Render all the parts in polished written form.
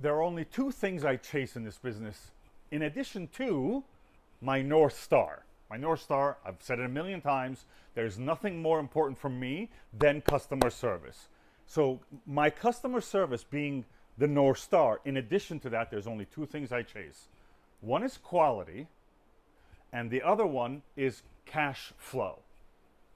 there are only two things I chase in this business, in addition to my North Star. My North Star, I've said it a million times, there's nothing more important for me than customer service. So my customer service being the North Star, in addition to that, there's only two things I chase. One is quality, and the other one is cash flow.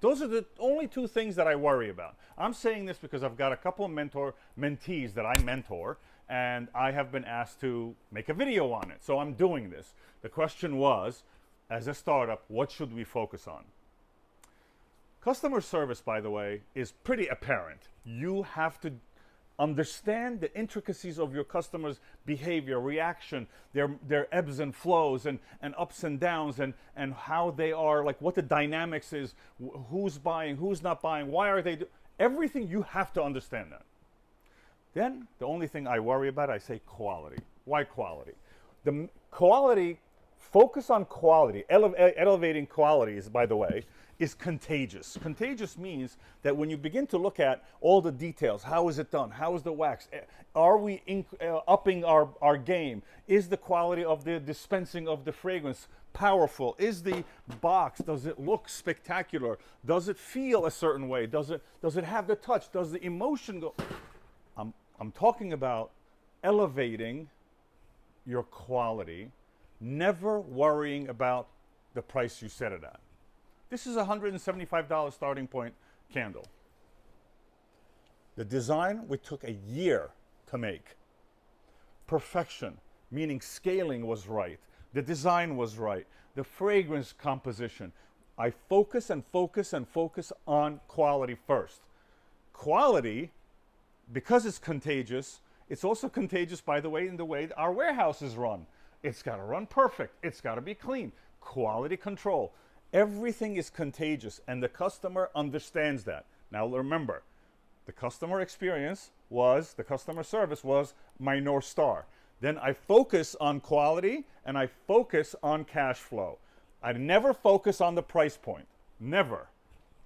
Those are the only two things that I worry about. I'm saying this because I've got a couple of mentees that I mentor, and I have been asked to make a video on it. So I'm doing this. The question was, as a startup, what should we focus on? Customer service, by the way, is pretty apparent. You have to understand the intricacies of your customers' behavior, reaction, their ebbs and flows and ups and downs and how they are, like what the dynamics is, who's buying, who's not buying, why are they everything. You have to understand that. Then the only thing I worry about, I say quality. Why quality? The quality, focus on quality, elevating quality is, by the way, is contagious. Contagious means that when you begin to look at all the details, how is it done? How is the wax? Are we upping our game? Is the quality of the dispensing of the fragrance powerful? Is the box, does it look spectacular? Does it feel a certain way? Does it have the touch? Does the emotion go? I'm talking about elevating your quality, never worrying about the price you set it at. This is a $175 starting point candle. The design, we took a year to make. Perfection, meaning scaling was right. The design was right. The fragrance composition. I focus and focus and focus on quality first. Quality, because it's contagious, it's also contagious, by the way, in the way our warehouse is run. It's got to run perfect. It's got to be clean. Quality control. Everything is contagious, and the customer understands that. Now remember, the customer experience was, the customer service was my North Star. Then I focus on quality, and I focus on cash flow. I never focus on the price point. Never.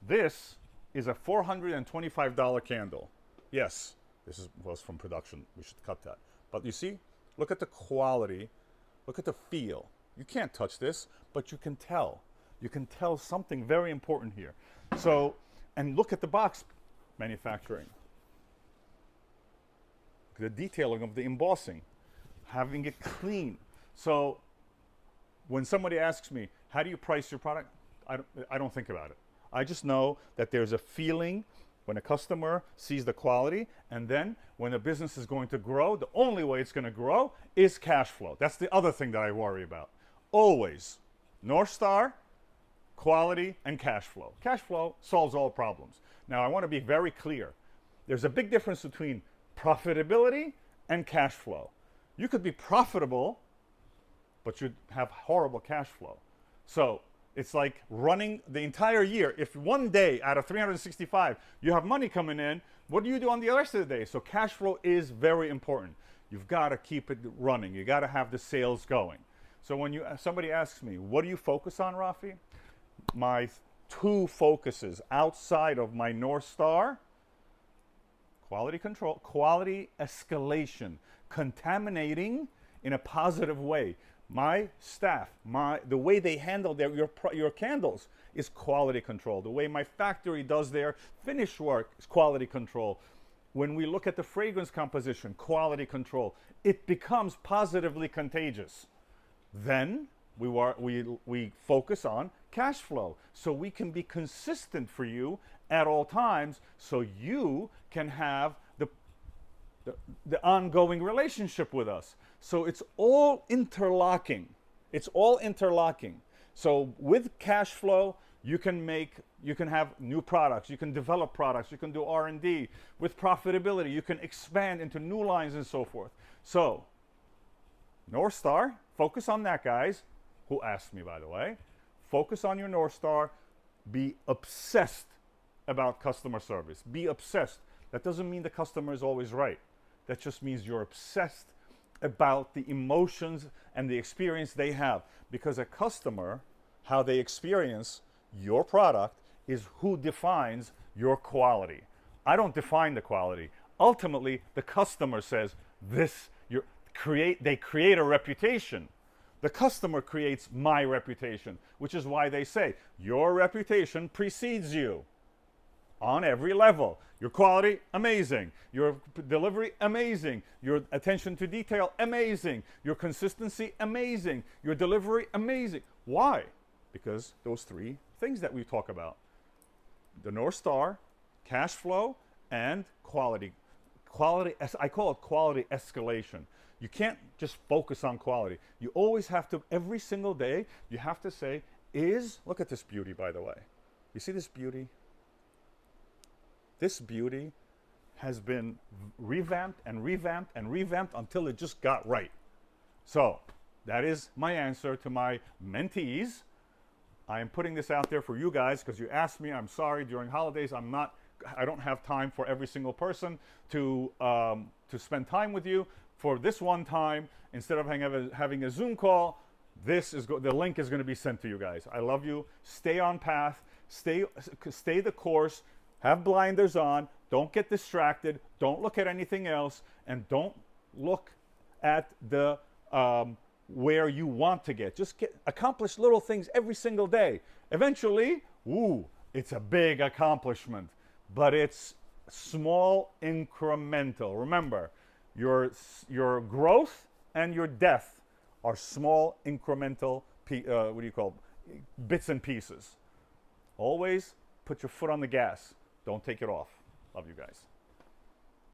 This is a $425 candle. Yes, this was from production. We should cut that. But you see, look at the quality. Look at the feel. You can't touch this, but you can tell. You can tell something very important here. So, and look at the box manufacturing. The detailing of the embossing, having it clean. So, when somebody asks me, how do you price your product? I don't think about it. I just know that there's a feeling when a customer sees the quality, and then when a business is going to grow, the only way it's going to grow is cash flow. That's the other thing that I worry about. Always. North Star, quality, and cash flow. Cash flow solves all problems. Now, I want to be very clear. There's a big difference between profitability and cash flow. You could be profitable, but you'd have horrible cash flow. So it's like running the entire year. If one day out of 365 you have money coming in, what do you do on the rest of the day? So cash flow is very important. You've got to keep it running. You got to have the sales going. So when somebody asks me, what do you focus on, Rafi? My two focuses outside of my North Star: quality control, quality escalation, contaminating in a positive way. My staff, the way they handle your candles is quality control. The way my factory does their finish work is quality control. When we look at the fragrance composition, quality control, it becomes positively contagious. Then we focus on cash flow, so we can be consistent for you at all times, so you can have the ongoing relationship with us. So it's all interlocking. It's all interlocking. So with cash flow, you can have new products, you can develop products, you can do R&D. With profitability, you can expand into new lines and so forth. So North Star, focus on that, guys, who asked me, by the way. Focus on your North Star. Be obsessed about customer service. Be obsessed. That doesn't mean the customer is always right. That just means you're obsessed about the emotions and the experience they have. Because a customer, how they experience your product, is who defines your quality. I don't define the quality. Ultimately, the customer says, they create a reputation. The customer creates my reputation, which is why they say your reputation precedes you on every level. Your quality, amazing. Your delivery, amazing. Your attention to detail, amazing. Your consistency, amazing. Your delivery, amazing. Why? Because those three things that we talk about. The North Star, cash flow, and quality. Quality, I call it quality escalation. You can't just focus on quality. You always have to, every single day, you have to say, look at this beauty, by the way. You see this beauty? This beauty has been revamped and revamped and revamped until it just got right. So that is my answer to my mentees. I am putting this out there for you guys because you asked me. I'm sorry, during holidays, I don't have time for every single person to spend time with you. For this one time, instead of having a Zoom call, the link is going to be sent to you guys. I love you. Stay on path. Stay the course. Have blinders on. Don't get distracted. Don't look at anything else, and don't look at the where you want to get. Just accomplish little things every single day. Eventually, it's a big accomplishment, but it's small, incremental. Remember, your growth and your death are small, incremental, bits and pieces. Always put your foot on the gas. Don't take it off. Love you guys.